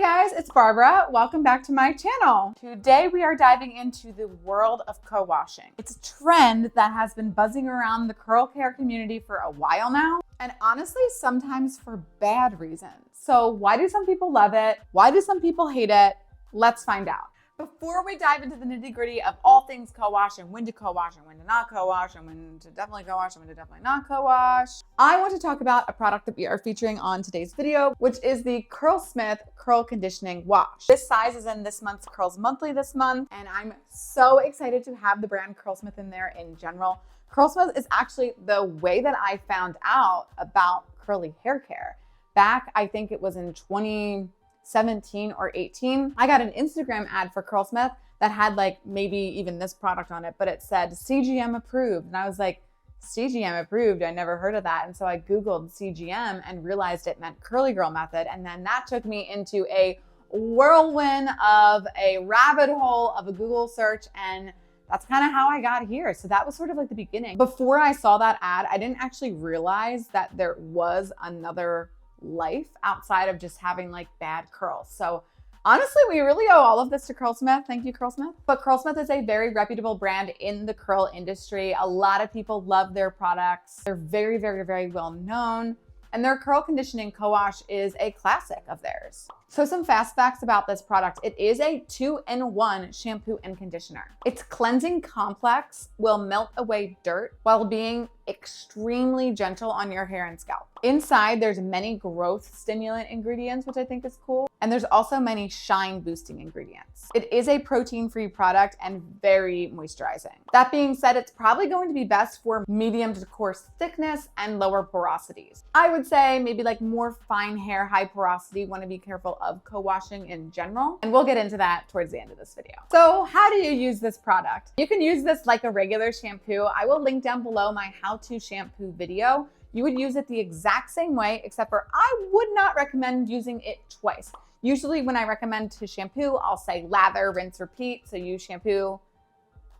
Hi guys, it's Barbara. Welcome back to my channel. Today we are diving into the world of co-washing. It's a trend that has been buzzing around the curl care community for a while now, and honestly, sometimes for bad reasons. So why do some people love it? Why do some people hate it? Let's find out. Before we dive into the nitty-gritty of all things co-wash and when to co-wash and when to not co-wash and when to definitely co-wash and when to definitely not co-wash, I want to talk about a product that we are featuring on today's video, which is the Curlsmith Curl Conditioning Wash. This size is in this month's Curls Monthly this month, and I'm so excited to have the brand Curlsmith in there in general. Curlsmith is actually the way that I found out about curly hair care. Back, I think it was in 2017 or 18, I got an Instagram ad for Curlsmith that had like maybe even this product on it, but it said CGM approved. And I was like, CGM approved? I never heard of that. And so I Googled CGM and realized it meant curly girl method. And then that took me into a whirlwind of a rabbit hole of a Google search. And that's kind of how I got here. So that was sort of like the beginning. Before I saw that ad, I didn't actually realize that there was another life outside of just having like bad curls. So honestly, we really owe all of this to Curlsmith. Thank you, Curlsmith. But Curlsmith is a very reputable brand in the curl industry. A lot of people love their products. They're very, very, very well known. And their curl conditioning co-wash is a classic of theirs. So some fast facts about this product. It is a 2-in-1 shampoo and conditioner. Its cleansing complex will melt away dirt while being extremely gentle on your hair and scalp. Inside, there's many growth stimulant ingredients, which I think is cool. And there's also many shine boosting ingredients. It is a protein-free product and very moisturizing. That being said, it's probably going to be best for medium to coarse thickness and lower porosities. I would say maybe like more fine hair, high porosity, want to be careful of co-washing in general. And we'll get into that towards the end of this video. So how do you use this product? You can use this like a regular shampoo. I will link down below my how-to shampoo video. You would use it the exact same way, except for I would not recommend using it twice. Usually when I recommend to shampoo, I'll say lather, rinse, repeat. So use shampoo,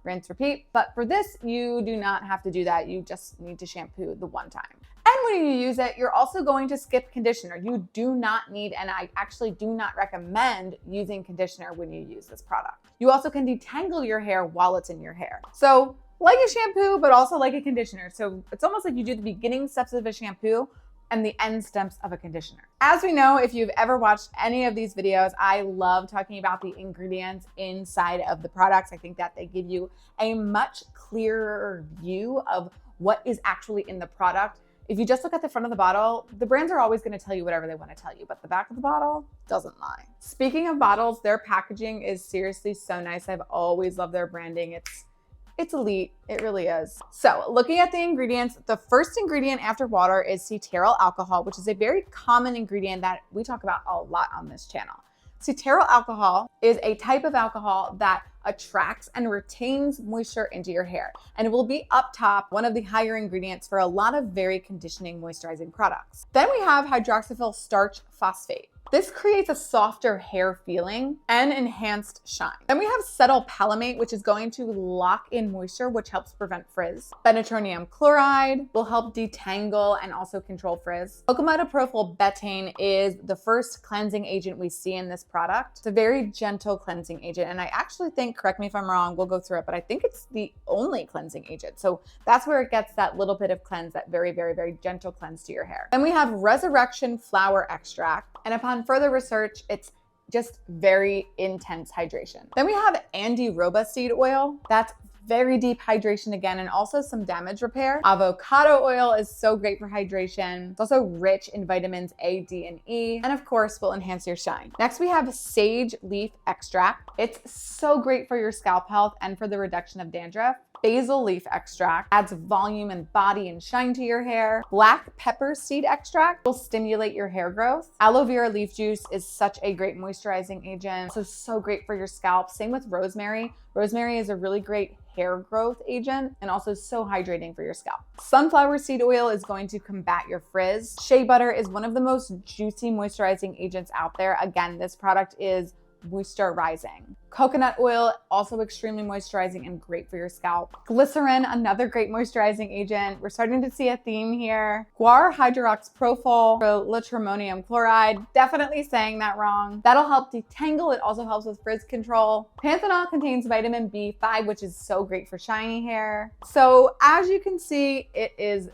rinse, repeat. But for this, you do not have to do that. You just need to shampoo the one time. And when you use it, you're also going to skip conditioner. You do not need, and I actually do not recommend using conditioner when you use this product. You also can detangle your hair while it's in your hair. So like a shampoo, but also like a conditioner. So it's almost like you do the beginning steps of a shampoo and the end steps of a conditioner. As we know, if you've ever watched any of these videos, I love talking about the ingredients inside of the products. I think that they give you a much clearer view of what is actually in the product. If you just look at the front of the bottle, the brands are always gonna tell you whatever they wanna tell you, but the back of the bottle doesn't lie. Speaking of bottles, their packaging is seriously so nice. I've always loved their branding. It's elite, it really is. So looking at the ingredients, the first ingredient after water is cetearyl alcohol, which is a very common ingredient that we talk about a lot on this channel. Cetearyl alcohol is a type of alcohol that attracts and retains moisture into your hair. And it will be up top, one of the higher ingredients for a lot of very conditioning, moisturizing products. Then we have hydroxyl starch phosphate. This creates a softer hair feeling and enhanced shine. Then we have cetyl palmate, which is going to lock in moisture, which helps prevent frizz. Benzoyl chloride will help detangle and also control frizz. Ocamidopropyl betaine is the first cleansing agent we see in this product. It's a very gentle cleansing agent. And I actually think, correct me if I'm wrong, we'll go through it, but I think it's the only cleansing agent. So that's where it gets that little bit of cleanse, that very, very, very gentle cleanse to your hair. Then we have resurrection flower extract. And upon further research, it's just very intense hydration. Then we have andiroba seed oil. That's very deep hydration again, and also some damage repair. Avocado oil is so great for hydration. It's also rich in vitamins A, D, and E, and of course will enhance your shine. Next, we have sage leaf extract. It's so great for your scalp health and for the reduction of dandruff. Basil leaf extract adds volume and body and shine to your hair. Black pepper seed extract will stimulate your hair growth. Aloe vera leaf juice is such a great moisturizing agent. So great for your scalp. Same with rosemary. Rosemary is a really great hair growth agent and also so hydrating for your scalp. Sunflower seed oil is going to combat your frizz. Shea butter is one of the most juicy moisturizing agents out there. Again, this product is moisturizing. Coconut oil, also extremely moisturizing and great for your scalp. Glycerin, another great moisturizing agent. We're starting to see a theme here. Guar hydroxyprofil, litrimonium chloride, definitely saying that wrong. That'll help detangle. It also helps with frizz control. Panthenol contains vitamin B5, which is so great for shiny hair. So as you can see, it is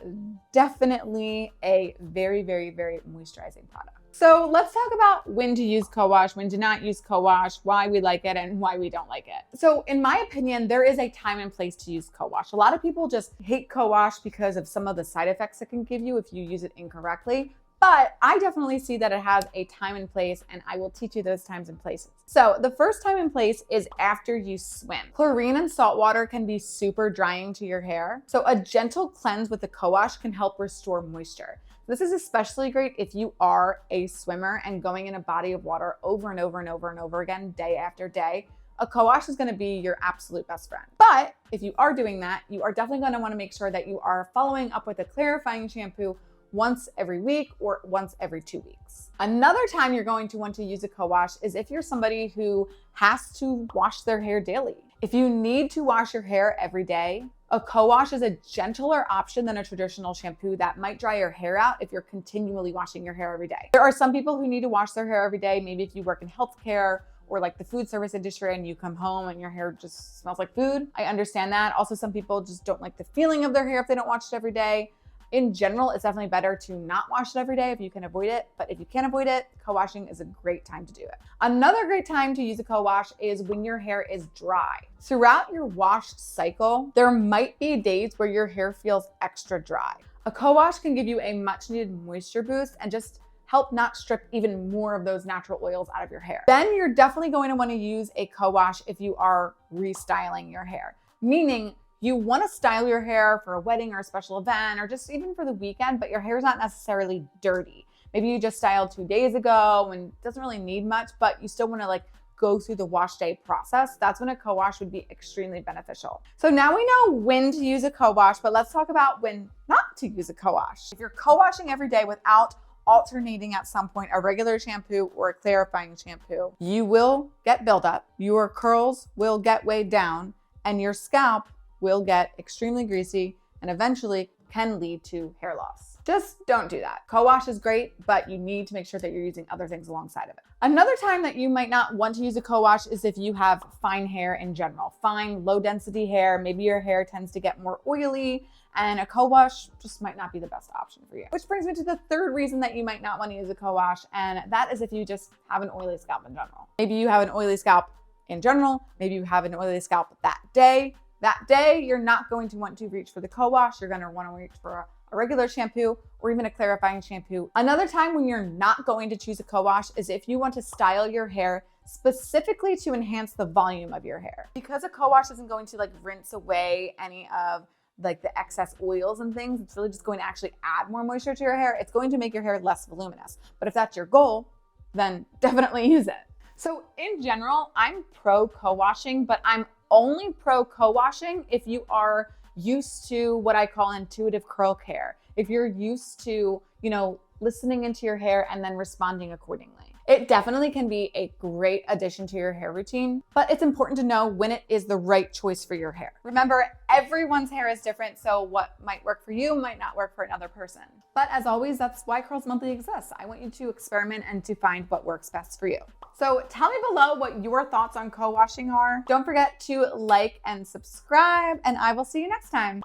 definitely a very, very, very moisturizing product. So let's talk about when to use co-wash, when to not use co-wash, why we like it and why we don't like it. So in my opinion, there is a time and place to use co-wash. A lot of people just hate co-wash because of some of the side effects it can give you if you use it incorrectly. But I definitely see that it has a time and place, and I will teach you those times and places. So the first time and place is after you swim. Chlorine and salt water can be super drying to your hair. So a gentle cleanse with the co-wash can help restore moisture. This is especially great if you are a swimmer and going in a body of water over and over and over and over again, day after day. A co-wash is going to be your absolute best friend. But if you are doing that, you are definitely going to want to make sure that you are following up with a clarifying shampoo once every week or once every 2 weeks. Another time you're going to want to use a co-wash is if you're somebody who has to wash their hair daily. If you need to wash your hair every day, a co-wash is a gentler option than a traditional shampoo that might dry your hair out if you're continually washing your hair every day. There are some people who need to wash their hair every day. Maybe if you work in healthcare or like the food service industry and you come home and your hair just smells like food. I understand that. Also, some people just don't like the feeling of their hair if they don't wash it every day. In general, it's definitely better to not wash it every day if you can avoid it. But if you can't avoid it, co-washing is a great time to do it. Another great time to use a co-wash is when your hair is dry. Throughout your wash cycle, there might be days where your hair feels extra dry. A co-wash can give you a much needed moisture boost and just help not strip even more of those natural oils out of your hair. Then you're definitely going to want to use a co-wash if you are restyling your hair, meaning you want to style your hair for a wedding or a special event or just even for the weekend, but your hair is not necessarily dirty. Maybe you just styled 2 days ago and it doesn't really need much, but you still want to go through the wash day process. That's when a co-wash would be extremely beneficial. So now we know when to use a co-wash, but let's talk about when not to use a co-wash. If you're co-washing every day without alternating at some point a regular shampoo or a clarifying shampoo, you will get buildup, your curls will get weighed down, and your scalp will get extremely greasy and eventually can lead to hair loss. Just don't do that. Co-wash is great, but you need to make sure that you're using other things alongside of it. Another time that you might not want to use a co-wash is if you have fine hair in general. Fine, low density hair, maybe your hair tends to get more oily, and a co-wash just might not be the best option for you. Which brings me to the third reason that you might not want to use a co-wash, and that is if you just have an oily scalp in general. Maybe you have an oily scalp in general, maybe you have an oily scalp that day. That day, you're not going to want to reach for the co-wash. You're going to want to reach for a regular shampoo or even a clarifying shampoo. Another time when you're not going to choose a co-wash is if you want to style your hair specifically to enhance the volume of your hair. Because a co-wash isn't going to rinse away any of the excess oils and things, it's really just going to actually add more moisture to your hair. It's going to make your hair less voluminous. But if that's your goal, then definitely use it. So in general, I'm pro co-washing, but I'm only pro co-washing if you are used to what I call intuitive curl care. If you're used to, listening into your hair and then responding accordingly. It definitely can be a great addition to your hair routine, but it's important to know when it is the right choice for your hair. Remember, everyone's hair is different, so what might work for you might not work for another person. But as always, that's why Curls Monthly exists. I want you to experiment and to find what works best for you. So tell me below what your thoughts on co-washing are. Don't forget to like and subscribe, and I will see you next time.